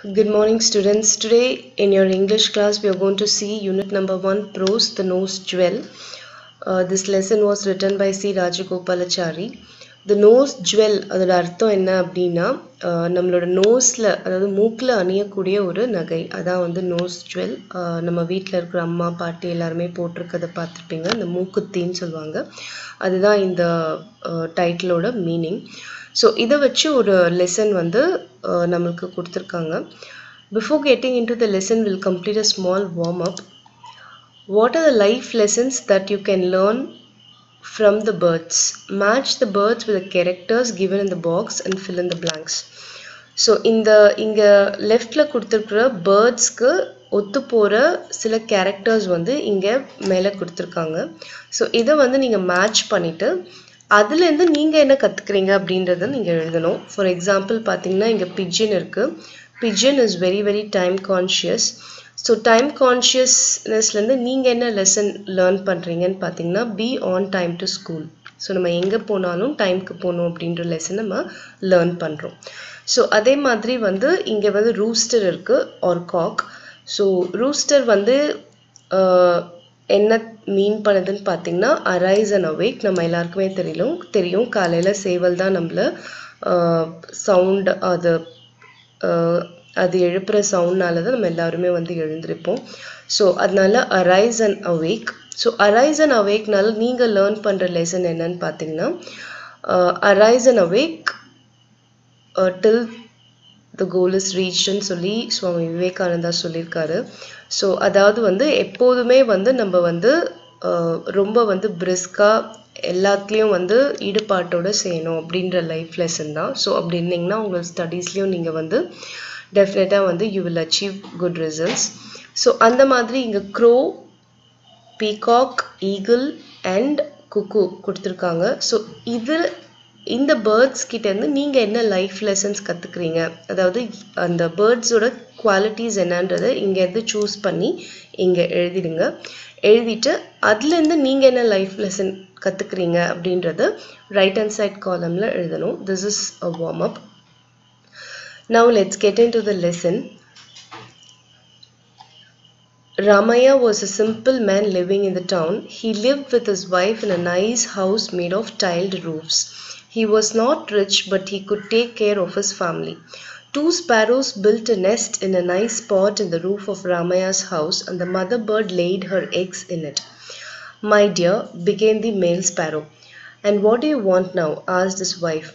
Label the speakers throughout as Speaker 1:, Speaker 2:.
Speaker 1: Good morning, students. Today in your English class, we are going to see unit number 1, Prose, the Nose Jewel. This lesson was written by C. Rajagopalachari. The nose jewel, அதோட அர்த்தம் என்ன அப்படின்னா நம்மளோட நோஸில் அதாவது மூக்கில் அணியக்கூடிய ஒரு நகை அதான் வந்து நோஸ் ஜுவல். நம்ம வீட்டில் இருக்கிற அம்மா பாட்டி எல்லாருமே போட்டிருக்கதை பார்த்துருப்பீங்க. இந்த மூக்குத்தின்னு சொல்லுவாங்க. அதுதான் இந்த டைட்டிலோட மீனிங். ஸோ இதை வச்சு ஒரு லெசன் வந்து நம்மளுக்கு கொடுத்துருக்காங்க. Before getting into the lesson, we'll complete a small warm-up. What are the life lessons that you can learn from the birds? Match the birds with the characters given in the box and fill in the blanks. So இங்கே லெஃப்டில் கொடுத்துருக்குற பேர்ட்ஸ்க்கு ஒத்து போகிற சில characters வந்து இங்கே மேலே கொடுத்துருக்காங்க. ஸோ இதை வந்து நீங்கள் மேட்ச் பண்ணிவிட்டு அதுலேருந்து நீங்கள் என்ன கற்றுக்குறீங்க அப்படின்றத நீங்கள் எழுதணும். ஃபார் எக்ஸாம்பிள் பார்த்தீங்கன்னா இங்கே பிஜின் இருக்குது. Pigeon is very very time conscious. So time கான்ஷியஸ்னஸ்லேருந்து நீங்கள் என்ன லெசன் லேர்ன் பண்ணுறீங்கன்னு பார்த்தீங்கன்னா be on time to school. So நம்ம எங்கே போனாலும் டைமுக்கு போகணும் அப்படின்ற லெசன் நம்ம லேர்ன் பண்ணுறோம். ஸோ அதே மாதிரி வந்து இங்கே வந்து ரூஸ்டர் இருக்குது ஆர் காக். ஸோ ரூஸ்டர் வந்து என்ன மீன் பண்ணுதுன்னு பார்த்தீங்கன்னா அரைஸ் அண்ட் அவேக். நம்ம எல்லாருக்குமே தெரியும் காலையில் சேவல் தான் நம்மள சவுண்ட் அது எழுப்புகிற சவுண்ட்னால தான் நம்ம எல்லாருமே வந்து எழுந்திருப்போம். ஸோ அதனால arise and awake. So arise and அவேக்னால நீங்கள் லேர்ன் பண்ணுற லெசன் என்னன்னு பார்த்தீங்கன்னா arise and awake till the goal is ரீச்டுன்னு சொல்லி சுவாமி விவேகானந்தா சொல்லியிருக்காரு. ஸோ அதாவது வந்து எப்போதுமே வந்து நம்ம வந்து ரொம்ப வந்து பிரிஸ்காக எல்லாத்துலேயும் வந்து ஈடுபாட்டோடு செய்யணும் அப்படின்ற லைஃப் லெசன் தான். ஸோ அப்படி இருந்தீங்கன்னா உங்கள் ஸ்டடீஸ்லேயும் நீங்கள் வந்து டெஃபினட்டாக வந்து you will achieve good results. So அந்த மாதிரி இங்கே க்ரோ, பீகாக், ஈகிள் அண்ட் குக்கு கொடுத்துருக்காங்க. ஸோ இந்த பேர்ட்ஸ் கிட்டேருந்து நீங்கள் என்ன லைஃப் லெசன்ஸ் கற்றுக்குறீங்க, அதாவது அந்த பேர்ட்ஸோட குவாலிட்டிஸ் என்னன்றதை இங்கேருந்து சூஸ் பண்ணி இங்கே எழுதிடுங்க. எழுதிட்டு அதுலேருந்து நீங்கள் என்ன லைஃப் லெசன் கற்றுக்குறீங்க அப்படின்றத ரைட் ஹேண்ட் சைட் காலமில் எழுதணும். This is a warm up. Now let's get in to the lesson. Ramaya was a simple man living in the town. He lived with his wife in a nice house made of tiled roofs. He was not rich, but he could take care of his family. 2 sparrows built a nest in a nice spot in the roof of Ramaya's house, and the mother bird laid her eggs in it. "My dear," began the male sparrow. "And what do you want now?" asked his wife.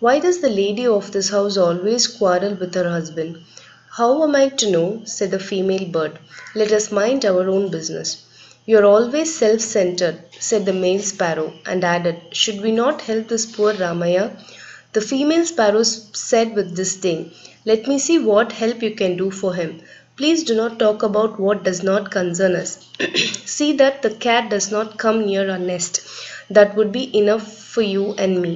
Speaker 1: "Why does the lady of this house always quarrel with her husband?" "How am I to know?" said the female bird. "Let us mind our own business." "You are always self-centered," said the male sparrow, and added, "Should we not help this poor Ramaya?" The female sparrow said with disdain, "Let me see what help you can do for him. Please do not talk about what does not concern us. See that the cat does not come near our nest. That would be enough for you and me."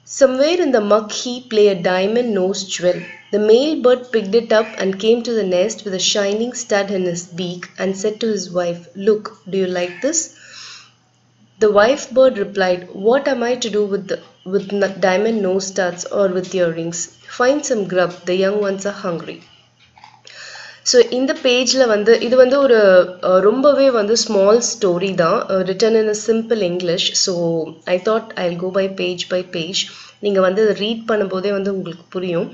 Speaker 1: Somewhere in the muck heap lay a diamond nose jewel. The male bird picked it up and came to the nest with a shining stud in his beak and said to his wife, "Look, do you like this?" The wife bird replied, "What am I to do with diamond nose studs or with earrings? Find some grub, the young ones are hungry." So இந்த பேஜில் வந்து இது வந்து ஒரு ரொம்பவே வந்து small story தான், written in a simple English. So I thought I go by page. நீங்கள் வந்து அதை ரீட் பண்ணும்போதே வந்து உங்களுக்கு புரியும்.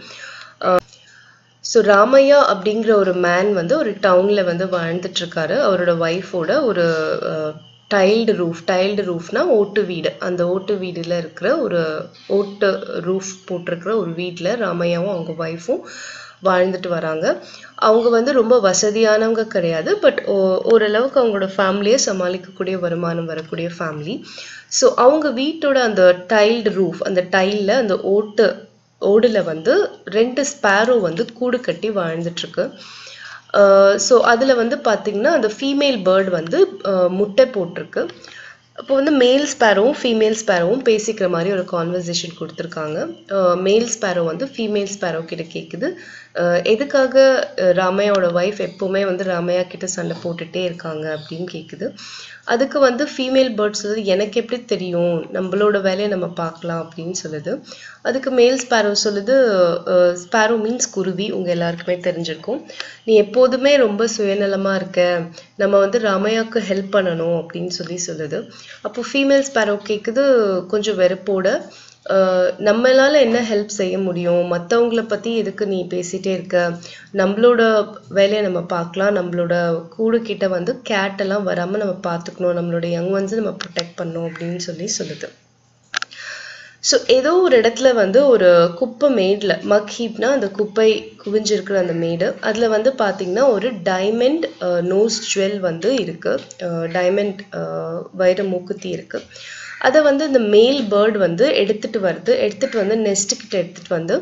Speaker 1: ஸோ ராமையா அப்படிங்கிற ஒரு மேன் வந்து ஒரு டவுனில் வந்து வாழ்ந்துட்டுருக்காரு. அவரோட ஒய்ஃபோட ஒரு டைல்டு ரூஃப்னா ஓட்டு வீடு. அந்த ஓட்டு வீடில் இருக்கிற ஒரு ஓட்டு ரூஃப் போட்டிருக்கிற ஒரு வீட்டில் ராமையாவும் அவங்க ஒய்ஃபும் வாழ்ந்துட்டு வராங்க. அவங்க வந்து ரொம்ப வசதியானவங்க கிடையாது, பட் ஓரளவுக்கு அவங்களோட ஃபேமிலியை சமாளிக்கக்கூடிய வருமானம் வரக்கூடிய ஃபேமிலி. ஸோ அவங்க வீட்டோட அந்த டைல்டு ரூஃப், அந்த டைலில் அந்த ஓடில் வந்து 2 ஸ்பேரோ வந்து கூடு கட்டி வாழ்ந்துட்டுருக்கு. ஸோ அதில் வந்து பார்த்திங்கன்னா அந்த ஃபீமேல் பேர்டு வந்து முட்டை போட்டிருக்கு. அப்போ வந்து மேல் ஸ்பேரோவும் ஃபீமேல் ஸ்பேரோவும் பேசிக்கிற மாதிரி ஒரு கான்வர்சேஷன் கொடுத்துருக்காங்க. மேல் ஸ்பேரோ வந்து ஃபீமேல் ஸ்பேரோ கிட்ட கேட்குது, எதுக்காக ராமையாவோட ஒய்ஃப் எப்போவுமே வந்து ராமையா கிட்ட சண்டை போட்டுகிட்டே இருக்காங்க அப்படின்னு கேட்குது. அதுக்கு வந்து ஃபீமேல் பேர்ட்ஸ் வந்து எனக்கு எப்படி தெரியும், நம்மளோட வேலையை நம்ம பார்க்கலாம் அப்படின்னு சொல்லுது. அதுக்கு மேல் ஸ்பேரோ சொல்லுது, ஸ்பேரோ மீன்ஸ் குருவி, உங்கள் எல்லாருக்குமே தெரிஞ்சிருக்கும். நீ எப்போதுமே ரொம்ப சுயநலமாக இருக்க, நம்ம வந்து ராமையாவுக்கு ஹெல்ப் பண்ணணும் அப்படின்னு சொல்லுது. அப்போ ஃபீமேல் ஸ்பேரோ கேட்குது கொஞ்சம் வெறுப்போட, நம்மளால என்ன ஹெல்ப் செய்ய முடியும், மற்றவங்கள பற்றி எதுக்கு நீ பேசிகிட்டே இருக்க, நம்மளோட வேலையை நம்ம பார்க்கலாம், நம்மளோட கூடு கிட்ட வந்து கேட்டெல்லாம் வராமல் நம்ம பார்த்துக்கணும், நம்மளோட யங் ஒன்ஸை நம்ம ப்ரொடெக்ட் பண்ணணும் அப்படின்னு சொல்லுது. ஸோ ஏதோ ஒரு இடத்துல வந்து ஒரு குப்பை மேடில், மக் ஹீப்னா அந்த குப்பை குவிஞ்சிருக்கிற அந்த மேடு, அதில் வந்து பார்த்திங்கன்னா ஒரு டைமண்ட் நோஸ் ஜுவல் வந்து இருக்குது, டைமண்ட் வைர மூக்குத்தி இருக்குது. அதை வந்து இந்த மேல் பேர்டு வந்து எடுத்துகிட்டு வந்து நெஸ்ட்டுக்கிட்ட எடுத்துகிட்டு வந்து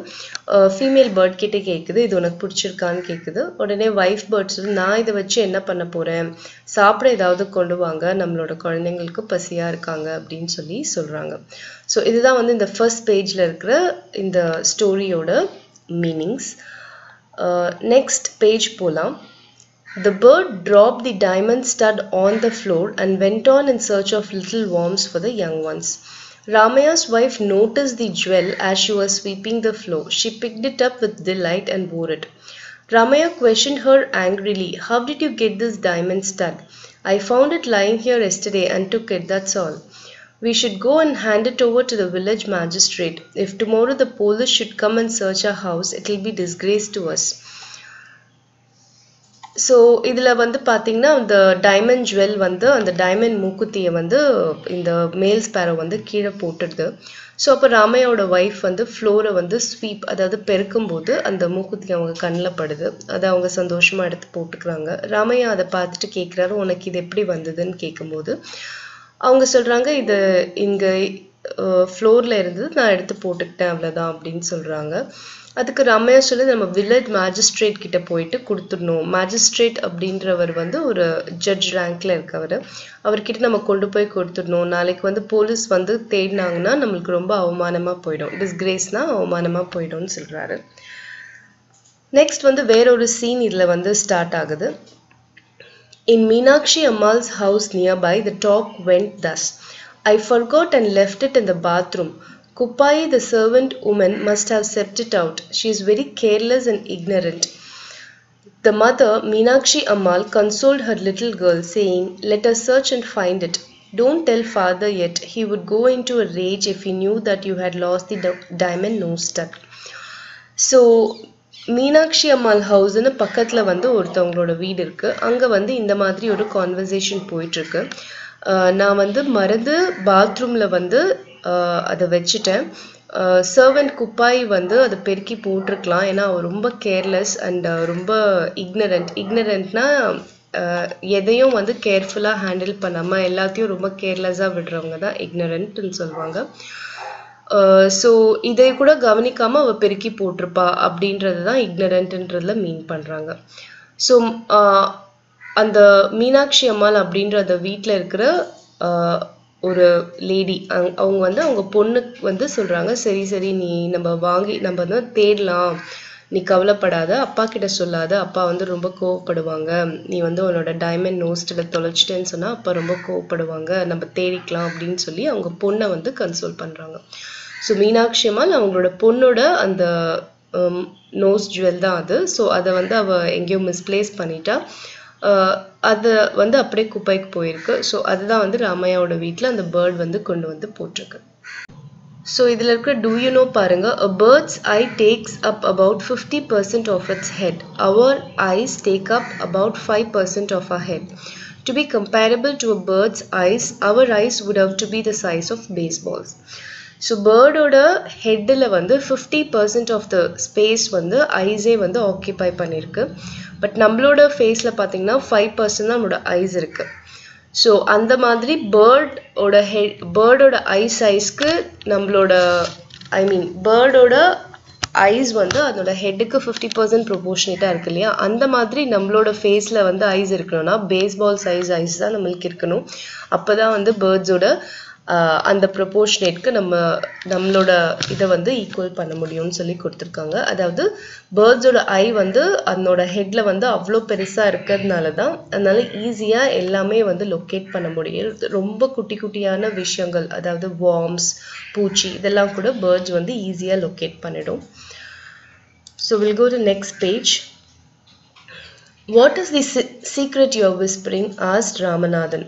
Speaker 1: ஃபீமேல் பேர்ட் கிட்டே கேட்குது, இது உனக்கு பிடிச்சிருக்கான்னு கேட்குது. உடனே ஒய்ஃப் பேர்ட்ஸ் வந்து, நான் இதை வச்சு என்ன பண்ண போகிறேன், சாப்பிட ஏதாவது கொண்டு வாங்க, நம்மளோட குழந்தைங்களுக்கு பசியாக இருக்காங்க அப்படின்னு சொல்கிறாங்க. ஸோ இதுதான் வந்து இந்த ஃபர்ஸ்ட் பேஜில் இருக்கிற இந்த ஸ்டோரியோட மீனிங்ஸ். நெக்ஸ்ட் பேஜ் போகலாம். The bird dropped the diamond stud on the floor and went on in search of little worms for the young ones. Ramaya's wife noticed the jewel as she was sweeping the floor. She picked it up with delight and wore it. Ramaya questioned her angrily, "How did you get this diamond stud? I found it lying here yesterday and took it, that's all. We should go and hand it over to the village magistrate. If tomorrow the police should come and search our house, it will be disgrace to us." So இதில் வந்து பார்த்திங்கன்னா அந்த diamond jewel வந்து அந்த diamond மூக்குத்தியை வந்து இந்த மேல் Sparrow வந்து கீழே போட்டுடுது. ஸோ அப்போ ராமையாவோட ஒய்ஃப் வந்து ஃப்ளோரை வந்து ஸ்வீப், அதாவது பெருக்கும்போது அந்த மூக்குத்தி அவங்க கண்ணில் படுது. அதை அவங்க சந்தோஷமாக எடுத்து போட்டுக்கிறாங்க. ராமையா அதை பார்த்துட்டு கேட்குறாரு, உனக்கு இது எப்படி வந்ததுன்னு கேட்கும்போது அவங்க சொல்கிறாங்க, இது இங்கே ஃப்ளோரில் இருந்தது, நான் எடுத்து போட்டுக்கிட்டேன், அவ்வளோதான் அப்படின்னு சொல்கிறாங்க. அதுக்கு ராமையா சொல்லி, நம்ம வில்லேஜ் மேஜிஸ்ட்ரேட் கிட்ட போயிட்டு கொடுத்துடணும். மேஜிஸ்ட்ரேட் அப்படின்றவர் வந்து ஒரு ஜட்ஜ் ரேங்க்ல இருக்கவர், அவர்கிட்ட நம்ம கொண்டு போய் கொடுத்துடணும். நாளைக்கு வந்து போலீஸ் வந்து தேடினாங்கன்னா நம்மளுக்கு ரொம்ப அவமானமாக போயிடும், டிஸ்கிரேஸ்னா அவமானமாக போயிடும்னு சொல்கிறாரு. நெக்ஸ்ட் வந்து வேறொரு சீன் இதில் வந்து ஸ்டார்ட் ஆகுது. In Meenakshi Ammal's house nearby, the talk went thus. I forgot and left it in the bathroom. Kuppai, the servant woman, must have swept it out. She is very careless and ignorant. The mother, Meenakshi Ammal, consoled her little girl, saying, "Let us search and find it. Don't tell father yet. He would go into a rage if he knew that you had lost the diamond nose stud." So, Meenakshi அம்மாள் ஹவுஸ்னு பக்கத்தில் வந்து ஒருத்தவங்களோட வீடு இருக்குது. அங்கே வந்து இந்த மாதிரி ஒரு கான்வர்சேஷன் போயிட்டுருக்கு. நான் வந்து மறந்து பாத்ரூமில் வந்து அதை வச்சுட்டேன். சர்வெண்ட் குப்பாய் வந்து அதை பெருக்கி போட்டிருக்கலாம், ஏன்னா அவர் ரொம்ப கேர்லெஸ் அண்ட் ரொம்ப இக்னரண்ட்னா எதையும் வந்து கேர்ஃபுல்லாக ஹேண்டில் பண்ணாமல் எல்லாத்தையும் ரொம்ப கேர்லெஸ்ஸாக விடுறவங்க தான் இக்னரண்ட்னு சொல்லுவாங்க. ஸோ இதை கூட கவனிக்காமல் அவள் பெருக்கி போட்டிருப்பா அப்படின்றது தான் இக்னரண்ட்ன்றதுல மீன் பண்ணுறாங்க. ஸோ அந்த மீனாட்சி அம்மாள் அப்படின்ற அந்த வீட்டில் இருக்கிற ஒரு லேடி, அவங்க வந்து அவங்க பொண்ணுக்கு வந்து சொல்கிறாங்க, சரி நம்ம வந்து தேடலாம், நீ கவலைப்படாத, அப்பா கிட்ட சொல்லாத, அப்பா வந்து ரொம்ப கோவப்படுவாங்க, நீ வந்து உன்னோட டைமண்ட் நோஸ்டில் தொலைச்சிட்டேன்னு சொன்னால் அப்பா ரொம்ப கோவப்படுவாங்க, நம்ம தேடிக்கலாம் அப்படின்னு சொல்லி அவங்க பொண்ணை வந்து கன்சோல் பண்ணுறாங்க. ஸோ மீனாட்சி அம்மாள் அவங்களோட பொண்ணோட அந்த நோஸ் ஜுவல் தான் அது. ஸோ அதை வந்து அவள் எங்கேயோ மிஸ்பிளேஸ் பண்ணிட்டா, அது வந்து அப்படியே குப்பைக்கு போயிருக்கு. ஸோ அதுதான் வந்து ராமையாவோட வீட்டில் அந்த பேர்ட் வந்து கொண்டு வந்து போட்டிருக்கு. ஸோ இதில் இருக்கிற do you know பாருங்க, a bird's eye takes up about 50% of its head. Our eyes take up about 5% of our head. To be comparable to a bird's eyes, our eyes would have to be the size of baseballs. So பேர்டோட ஹெட்டில் வந்து 50% of the space வந்து ஐஸே வந்து ஆக்கியபை பண்ணியிருக்கு. But நம்மளோட ஃபேஸில் பார்த்தீங்கன்னா 5% தான் நம்மளோட ஐஸ் இருக்குது. ஸோ அந்த மாதிரி பேர்டோட ஐ சைஸ்க்கு நம்மளோட பேர்டோட ஐஸ் வந்து அதோட ஹெட்டுக்கு 50% ப்ரொபோர்ஷனேட்டாக இருக்கு இல்லையா, அந்த மாதிரி நம்மளோட ஃபேஸில் வந்து ஐஸ் இருக்கணும்னா பேஸ்பால் சைஸ் ஐஸ் தான் நம்மளுக்கு இருக்கணும். அப்போ தான் வந்து பேர்ட்ஸோட அந்த ப்ரொபோர்ஷனேட்க்கு நம்மளோட இதை வந்து ஈக்குவல் பண்ண முடியும்னு சொல்லி கொடுத்துருக்காங்க. அதாவது பேர்ட்ஸோட ஐ வந்து அதனோட ஹெட்டில் வந்து அவ்வளோ பெருசாக இருக்கிறதுனால தான் அதனால ஈஸியாக எல்லாமே வந்து லொக்கேட் பண்ண முடியும். ரொம்ப குட்டி குட்டியான விஷயங்கள், அதாவது வார்ம்ஸ், பூச்சி, இதெல்லாம் கூட பேர்ட்ஸ் வந்து ஈஸியாக லொக்கேட் பண்ணிடும். So we'll go to next page. What is the secret you are whispering? Asked Ramanathan.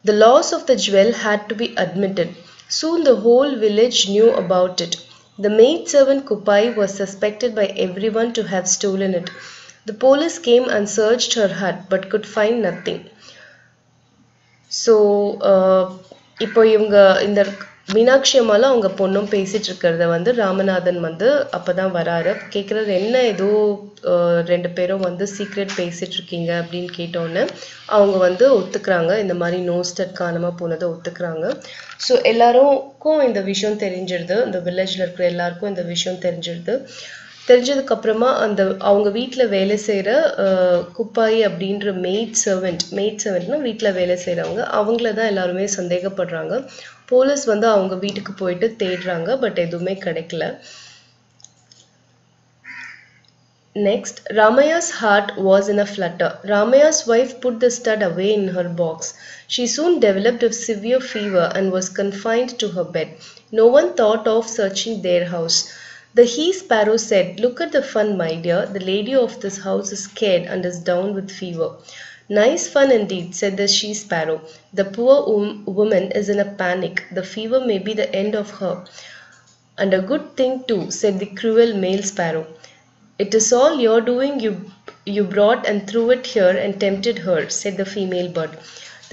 Speaker 1: The loss of the jewel had to be admitted. Soon the whole village knew about it. The maidservant Kupai was suspected by everyone to have stolen it. The police came and searched her hut but could find nothing. So, இப்போ இவங்க இந்த மீனாட்சி அம்மாலாம் அவங்க பொண்ணும் பேசிட்டு இருக்கிறத வந்து ராமநாதன் வந்து அப்பதான் வராரு. கேட்குறாரு, என்ன ஏதோ 2 பேரும் வந்து சீக்ரெட் பேசிட்டு இருக்கீங்க அப்படின்னு கேட்டோன்னு அவங்க வந்து ஒத்துக்கிறாங்க. இந்த மாதிரி நோஸ்டட் காணாம போனதை ஒத்துக்கிறாங்க. ஸோ எல்லாருக்கும் இந்த விஷயம் தெரிஞ்சிருது, இந்த வில்லேஜில் இருக்கிற எல்லாருக்கும் இந்த விஷயம் தெரிஞ்சிருது. தெரிஞ்சதுக்கு அப்புறமா அவங்க வீட்டில் வேலை செய்கிற குப்பாய் அப்படின்ற மெய்ட் சர்வெண்ட்னா வீட்டில் வேலை செய்கிறவங்க, அவங்கள தான் எல்லாருமே சந்தேகப்படுறாங்க. போலீஸ் வந்து அவங்க வீட்டுக்கு போயிட்டு தேடுறாங்க, பட் எதுவுமே கிடைக்கல. Next, Ramaya's heart was in a flutter. Ramaya's wife put the stud away in her box. She soon developed a severe fever and was confined to her bed. No one thought of searching their house. The he-sparrow said, "Look at the fun, my dear. The lady of this house is scared and is down with fever." "Nice fun indeed," said the she-sparrow. "The poor woman is in a panic. The fever may be the end of her." "And a good thing too," said the cruel male sparrow. "It is all your doing. You brought and threw it here and tempted her," said the female bird.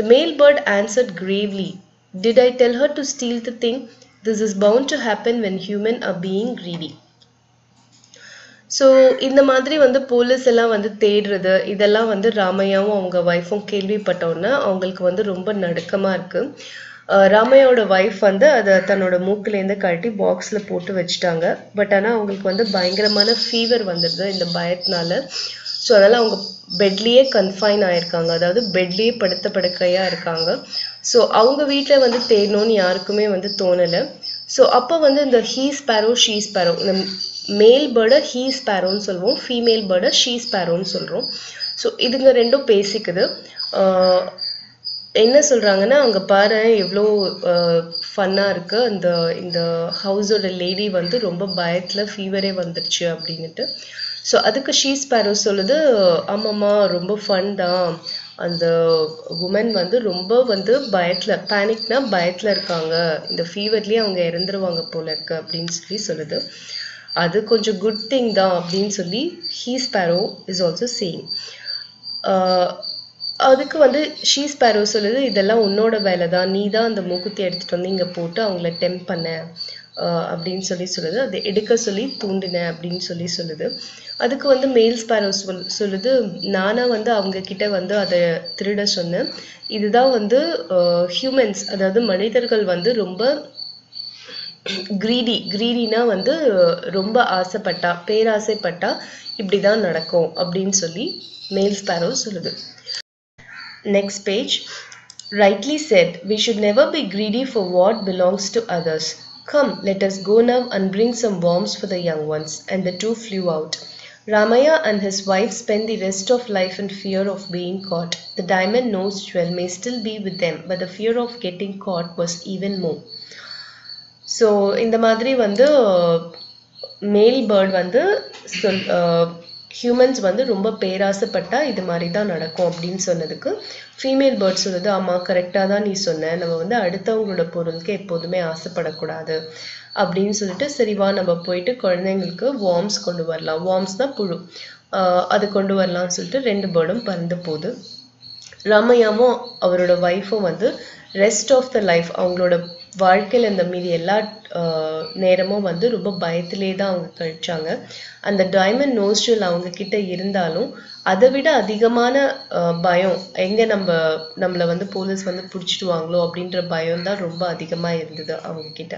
Speaker 1: The male bird answered gravely, "Did I tell her to steal the thing? This is bound to happen when humans are being greedy." So இந்த மாதிரி வந்து police எல்லாம் வந்து தேடுறது, இதெல்லாம் வந்து ராமையாவும் அவங்க ஒய்ஃபும் கேள்விப்பட்டோன்னா அவங்களுக்கு வந்து ரொம்ப நடுக்கமாக இருக்குது. ராமையாவோட ஒய்ஃப் வந்து அதை தன்னோட மூக்குலேருந்து கழட்டி பாக்ஸில் போட்டு வச்சுட்டாங்க. பட் ஆனால் அவங்களுக்கு வந்து பயங்கரமான ஃபீவர் வந்துடுது இந்த பயத்தினால. ஸோ அதனால் அவங்க பெட்லேயே கன்ஃபைன் ஆகிருக்காங்க, அதாவது பெட்லேயே படுக்கையாக இருக்காங்க. ஸோ அவங்க வீட்டில் வந்து தேடணும்னு யாருக்குமே வந்து தோணலை. ஸோ அப்போ வந்து இந்த ஷீ ஸ்பேரோ, இந்த மேல் பேர்டை ஹீ ஸ்பேரோன்னு சொல்லுவோம், ஃபீமேல் பேர்டை ஷீ ஸ்பேரோன்னு சொல்கிறோம். ஸோ இதுங்க ரெண்டும் பேசிக்குது. என்ன சொல்கிறாங்கன்னா, அங்கே பாரு எவ்வளோ ஃபன்னாக இருக்குது, இந்த ஹவுஸோட லேடி வந்து ரொம்ப பயத்தில் ஃபீவரே வந்துடுச்சு அப்படின்ட்டு. ஸோ அதுக்கு ஷீ ஸ்பேரோ சொல்லுது, ஆமாம்மா ரொம்ப ஃபன் தான், அந்த உமன் வந்து ரொம்ப வந்து பயத்தில், பேனிக்னா பயத்தில் இருக்காங்க, இந்த ஃபீவர்லேயே அவங்க இறந்துருவாங்க போல இருக்கு அப்படின்னு சொல்லுது. அது கொஞ்சம் குட் திங் தான் அப்படின்னு சொல்லி he Sparrow is also saying. அதுக்கு வந்து ஷீ ஸ்பேரோ சொல்லுது, இதெல்லாம் உன்னோட வேலை தான், நீ தான் அந்த மூக்குத்தி எடுத்துகிட்டு வந்து இங்கே போட்டு அவங்கள டெம்ப் பண்ண அப்படின்னு சொல்லுது. அதை எடுக்க சொல்லி தூண்டினேன் அப்படின்னு சொல்லுது. அதுக்கு வந்து மேல் ஸ்பேரோ சொல்லுது, நானாக வந்து அவங்க கிட்ட வந்து அதை திருட சொன்னேன். இதுதான் வந்து ஹியூமன்ஸ், அதாவது மனிதர்கள் வந்து ரொம்ப கிரீடினா வந்து ரொம்ப ஆசைப்பட்டா, பேராசைப்பட்டா இப்படி தான் நடக்கும் அப்படின்னு சொல்லி மேல் ஸ்பேரோ சொல்லுது. Next page. Rightly said, we should never be greedy for what belongs to others. Come, let us go now and bring some worms for the young ones. And the two flew out. Ramaya and his wife spent the rest of life in fear of being caught. The diamond nose jewel may still be with them, but the fear of getting caught was even more. So, இந்த மாதிரி வந்து மேல் bird வந்து humans வந்து ரொம்ப பேராசைப்பட்டா இது மாதிரி தான் நடக்கும் அப்படின்னு சொன்னதுக்கு ஃபீமேல் பேர்ட் சொல்லுது, ஆமாம் கரெக்டாக தான் நீ சொன்ன, நம்ம வந்து அடுத்தவங்களோட பொருளுக்கு எப்போதுமே ஆசைப்படக்கூடாது அப்படின்னு சொல்லிட்டு, சரிவா நம்ம போயிட்டு குழந்தைங்களுக்கு வார்ம்ஸ் கொண்டு வரலாம், வார்ம்ஸ்னால் புழு, அது கொண்டு வரலாம்னு சொல்லிட்டு 2 பேர்டும் பறந்து போகுது. ராமையாவும் அவரோட ஒய்ஃபும் வந்து ரெஸ்ட் ஆஃப் த லைஃப், அவங்களோட வாழ்க்கையில் இந்த மீதி எல்லா நேரமும் வந்து ரொம்ப பயத்திலே தான் அவங்க கழிச்சாங்க. அந்த டைமண்ட் நோஸ் ஜுவல் அவங்க கிட்ட இருந்தாலும் அதை விட அதிகமான பயம், எங்கே நம்மளை வந்து போலீஸ் வந்து பிடிச்சிடுவாங்களோ அப்படின்ற பயம் தான் ரொம்ப அதிகமாக இருந்தது அவங்க கிட்ட.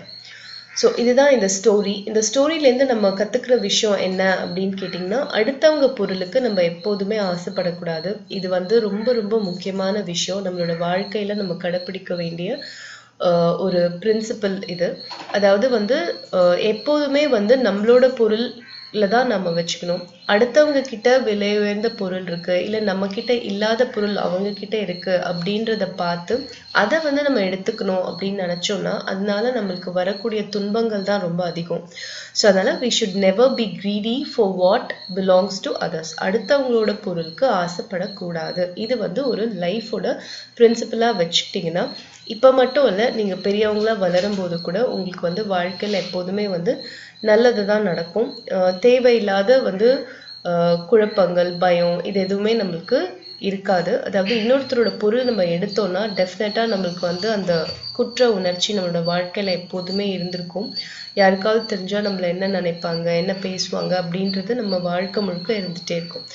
Speaker 1: ஸோ இதுதான் இந்த ஸ்டோரி. இந்த ஸ்டோரியிலேருந்து நம்ம கற்றுக்கிற விஷயம் என்ன அப்படின்னு கேட்டிங்கன்னா, அடுத்தவங்க பொருளுக்கு நம்ம எப்போதுமே ஆசைப்படக்கூடாது. இது வந்து ரொம்ப ரொம்ப முக்கியமான விஷயம். நம்மளோட வாழ்க்கையில் நம்ம கடைப்பிடிக்க வேண்டிய ஒரு பிரின்சிபல் இது. அதாவது வந்து எப்போதுமே வந்து நம்மளோட பொருள்ல தான் நம்ம வச்சுக்கணும். அடுத்தவங்க கிட்ட விலை உயர்ந்த பொருள் இருக்கு, இல்லை நம்ம கிட்ட இல்லாத பொருள் அவங்க கிட்ட இருக்கு அப்படின்றத பார்த்து அதை வந்து நம்ம எடுத்துக்கணும் அப்படின்னு நினைச்சோம்னா அதனால நம்மளுக்கு வரக்கூடிய துன்பங்கள் தான் ரொம்ப அதிகம். ஸோ அதனால we should never be greedy for what belongs to others. அடுத்தவங்களோட பொருளுக்கு ஆசைப்படக்கூடாது. இது வந்து ஒரு லைஃபோட பிரின்சிபலா வச்சுக்கிட்டிங்கன்னா இப்போ மட்டும் இல்லை, நீங்கள் பெரியவங்களா வளரும் போது கூட உங்களுக்கு வந்து வாழ்க்கையில் எப்போதுமே வந்து நல்லது தான் நடக்கும். தேவையில்லாத வந்து குழப்பங்கள், பயம் இது எதுவுமே நம்மளுக்கு இருக்காது. அதாவது இன்னொருத்தரோட பொருள் நம்ம எடுத்தோம்னா டெஃபினட்டாக நம்மளுக்கு வந்து அந்த குற்ற உணர்ச்சி நம்மளோட வாழ்க்கையில் எப்போதுமே இருந்திருக்கும். யாருக்காவது தெரிஞ்சால் நம்மளை என்ன நினைப்பாங்க, என்ன பேசுவாங்க அப்படின்றது நம்ம வாழ்க்கை முழுக்க இருந்துகிட்டே இருக்கும்.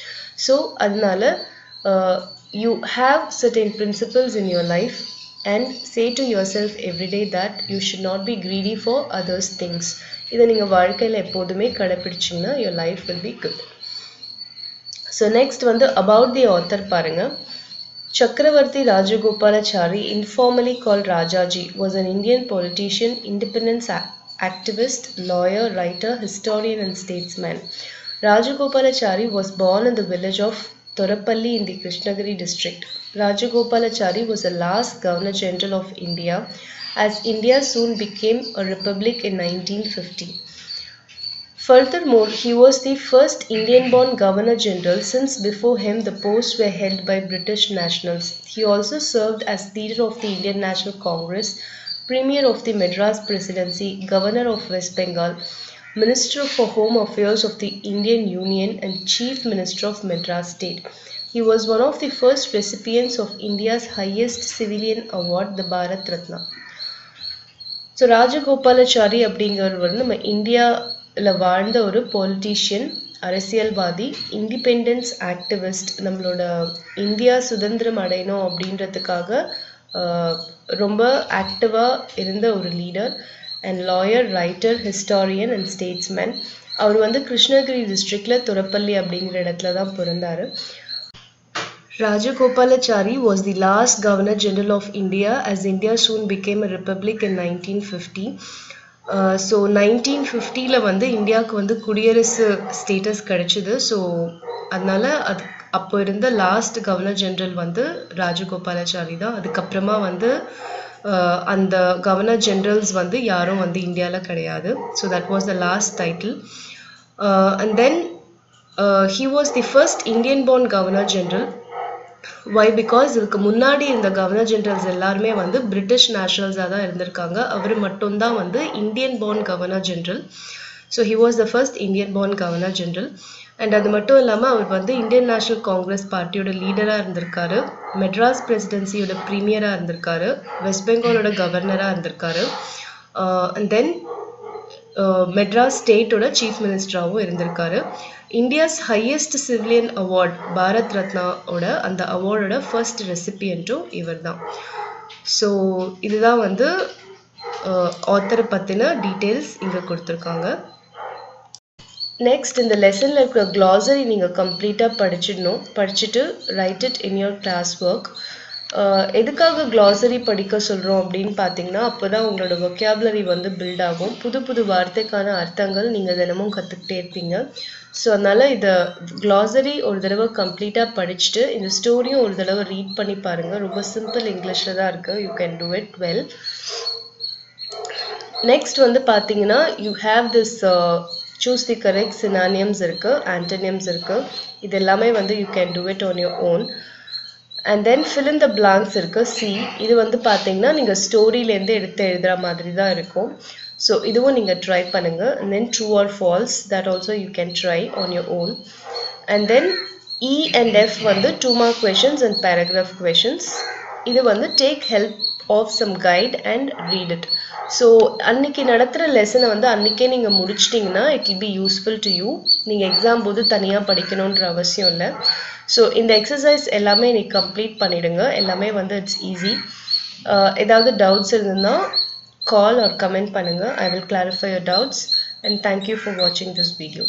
Speaker 1: ஸோ அதனால you have certain principles in your life and say to yourself every day that you should not be greedy for others things. இதை நீங்கள் வாழ்க்கையில் எப்போதுமே கடைப்பிடிச்சிங்கன்னா your life will be good. So next வந்து about the author பாருங்க. Chakravarti Rajagopalachari, informally called Rajaji, was an Indian politician, independence activist, lawyer, writer, historian and statesman. Rajagopalachari was born in the village of Thorappalli in the Krishnagiri district. Rajagopalachari was the last Governor General of India as India soon became a republic in 1950. Furthermore, he was the first Indian-born Governor General since before him the posts were held by British nationals. He also served as leader of the Indian National Congress, Premier of the Madras Presidency, Governor of West Bengal, Minister for Home Affairs of the Indian Union and Chief Minister of Madras State. He was one of the first recipients of India's highest civilian award, the Bharat Ratna. So Rajagopalachari அப்படிங்கிறவர் வந்து நம்ம இந்தியாவில் வாழ்ந்த ஒரு politician, அரசியல்வாதி, independence activist. நம்மளோட India சுதந்திரம் அடையணும் அப்படின்றதுக்காக ரொம்ப ஆக்டிவாக இருந்த ஒரு leader and lawyer, writer, historian and statesman. அவர் வந்து கிருஷ்ணகிரி டிஸ்ட்ரிக்டில் துரப்பள்ளி அப்படிங்கிற இடத்துல தான் பிறந்தார். Rajagopalachari was the last Governor General of India as India soon became a republic in 1950. So 1950 வந்து இந்தியாவுக்கு வந்து குடியரசு ஸ்டேட்டஸ் கிடைச்சிது. ஸோ அதனால அப்போ இருந்த லாஸ்ட் கவர்னர் ஜெனரல் வந்து ராஜகோபாலாச்சாரி தான். அதுக்கப்புறமா வந்து அந்த கவர்னர் ஜெனரல்ஸ் வந்து யாரும் வந்து இந்தியாவில் கிடையாது. So that was the last title. And then he was the first Indian born Governor General. Why? Because இதுக்கு முன்னாடி இந்த கவர்னர் ஜெனரல்ஸ் எல்லாருமே வந்து பிரிட்டிஷ் நேஷனல்ஸாக தான் இருந்திருக்காங்க. அவர் மட்டும்தான் வந்து Indian born governor general. So he was the first Indian born governor general. And அது மட்டும் இல்லாமல் அவர் வந்து இந்தியன் நேஷனல் காங்கிரஸ் பார்ட்டியோட லீடராக இருந்திருக்காரு, மெட்ராஸ் பிரசிடென்சியோட ப்ரீமியராக இருந்திருக்காரு, வெஸ்ட் பெங்காலோட கவர்னராக இருந்திருக்காரு, அண்ட் தென் மெட்ராஸ் ஸ்டேட்டோட சீஃப் மினிஸ்டராகவும் இருந்திருக்காரு. India's highest civilian award Bharat ரத்னாவோட அந்த அவார்டோட ஃபர்ஸ்ட் ரெசிபியன்ட்டும் இவர் தான். ஸோ இதுதான் வந்து ஆத்தரை பற்றின டீட்டெயில்ஸ் இங்கே கொடுத்துருக்காங்க. நெக்ஸ்ட் இந்த லெசனில் இருக்கிற க்ளாசரி நீங்கள் கம்ப்ளீட்டாக படிச்சுட்டு write it in your class work. எதுக்காக க்ளாசரி படிக்க சொல்கிறோம் அப்படின்னு பார்த்தீங்கன்னா, அப்போ தான் உங்களோட வொக்காபுலரி வந்து பில்ட் ஆகும். புது புது வார்த்தைக்கான அர்த்தங்கள் நீங்கள் தினமும் கற்றுக்கிட்டே இருப்பீங்க. ஸோ அதனால் இதை க்ளாசரி ஒரு தடவை கம்ப்ளீட்டாக படிச்சுட்டு இந்த ஸ்டோரியும் ஒரு தடவை ரீட் பண்ணி பாருங்கள். ரொம்ப சிம்பிள் இங்கிலீஷில் தான் இருக்குது. You can do it well. Next வந்து பார்த்தீங்கன்னா, you have this choose the correct synonyms இருக்குது, ஆன்டனியம்ஸ் இருக்குது. இது எல்லாமே வந்து you can do it on your own. And then fill in the blanks இருக்குது. சி இது வந்து பார்த்தீங்கன்னா நீங்கள் ஸ்டோரியிலேருந்து எடுத்து எழுதுகிற மாதிரி தான் இருக்கும். ஸோ இதுவும் நீங்கள் ட்ரை பண்ணுங்கள். And then true or false, that also you can try on your own. And then E and F வந்து 2 mark questions and paragraph questions. இது வந்து take help of some guide and read it. So அன்றைக்கி நடத்துகிற லெசனை வந்து அன்றைக்கே நீங்கள் முடிச்சிட்டிங்கன்னா it will be useful to you. நீங்கள் எக்ஸாம் போது தனியாக படிக்கணுன்ற அவசியம் இல்லை. ஸோ இந்த எக்ஸசைஸ் எல்லாமே நீ கம்ப்ளீட் பண்ணிவிடுங்க. எல்லாமே வந்து இட்ஸ் ஈஸி. ஏதாவது டவுட்ஸ் இருந்ததுன்னா call or comment பண்ணுங்க. I will clarify your doubts and thank you for watching this video.